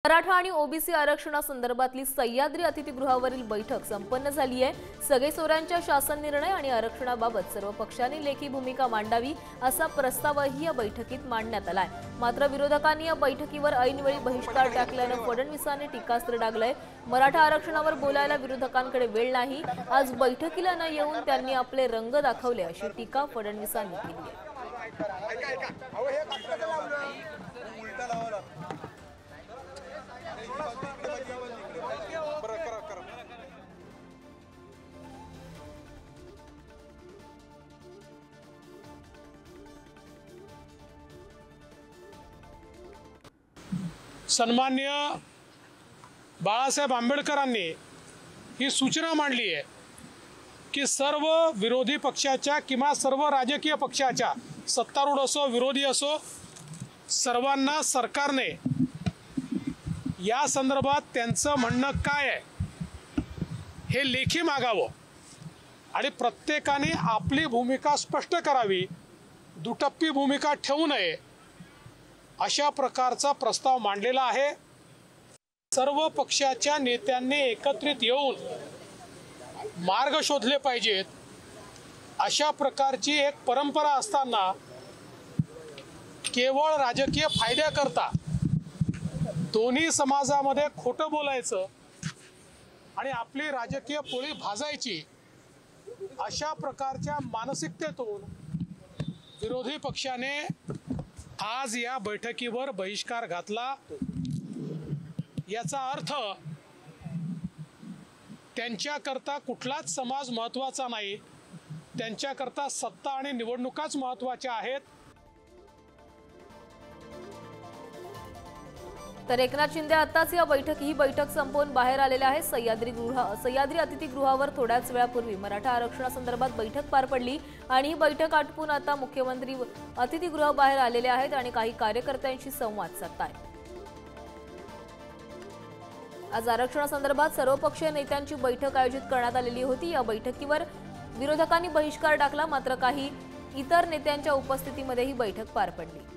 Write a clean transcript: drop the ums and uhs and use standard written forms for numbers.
मराठा आणि ओबीसी आरक्षणासंदर्भातली सह्याद्री अतिथीगृहावरील बैठक संपन्न झाली आहे। सगेसोऱ्यांच्या शासन निर्णय आणि आरक्षणाबाबत सर्व पक्षांनी लेखी भूमिका मांडावी असा प्रस्तावही या बैठकीत मांडण्यात आलाय। मात्र विरोधकांनी या बैठकीवर ऐनवेळी बहिष्कार टाकल्याने फडणवीसांनी टीकास्त्र डागलंय। मराठा आरक्षणावर बोलायला विरोधकांकडे वेळ नाही, आज बैठकीला न येऊन त्यांनी आपले रंग दाखवले अशी टीका फडणवीसांनी केली आहे। सन्मान्य बाळासाहेब आंबेडकरांनी ही सूचना मांडली आहे की सर्व विरोधी पक्षाच्या किंवा सर्व राजकीय पक्षाच्या, सत्तारूढ असो विरोधी असो, सर्वांना सरकारने या संदर्भात त्यांचं म्हणणं काय आहे हे लेखी मागावं आणि प्रत्येकाने आपली भूमिका स्पष्ट करावी, दुटप्पी भूमिका ठेवू नये अशा प्रकारचा प्रस्ताव मांडलेला आहे। सर्व पक्षाच्या नेत्यांनी एकत्रित येऊन मार्ग शोधले पाहिजेत। अशा प्रकारची एक परंपरा असताना केवळ राजकीय फायद्याकरता दोन्ही समाजामध्ये खोटं बोलायचं आणि आपली राजकीय पोळी भाजायची, अशा प्रकारच्या मानसिकतेतून विरोधी पक्षाने आज या बैठकीवर बहिष्कार घातला। याचा अर्थ त्यांच्याकरता कुठलाच समाज महत्त्वाचा नाही, त्यांच्याकरता सत्ता आणि निवडणुकाच महत्त्वाच्या आहेत। तर एकनाथ शिंदे आताच ही बैठक संपवून बाहेर आलेले आहेत। सह्याद्री अतिथीगृहावर थोड्याच वेळापूर्वी मराठा आरक्षणासंदर्भात बैठक पार पडली आणि ही बैठक आटपून आता मुख्यमंत्री अतिथीगृह बाहेर आलेले आहेत आणि काही कार्यकर्त्यांशी संवाद साधतायत। आज आरक्षणासंदर्भात सर्वपक्षीय नेत्यांची बैठक आयोजित करण्यात आलेली होती। या बैठकीवर विरोधकांनी बहिष्कार टाकला, मात्र काही इतर नेत्यांच्या उपस्थितीमध्ये ही बैठक पार पडली।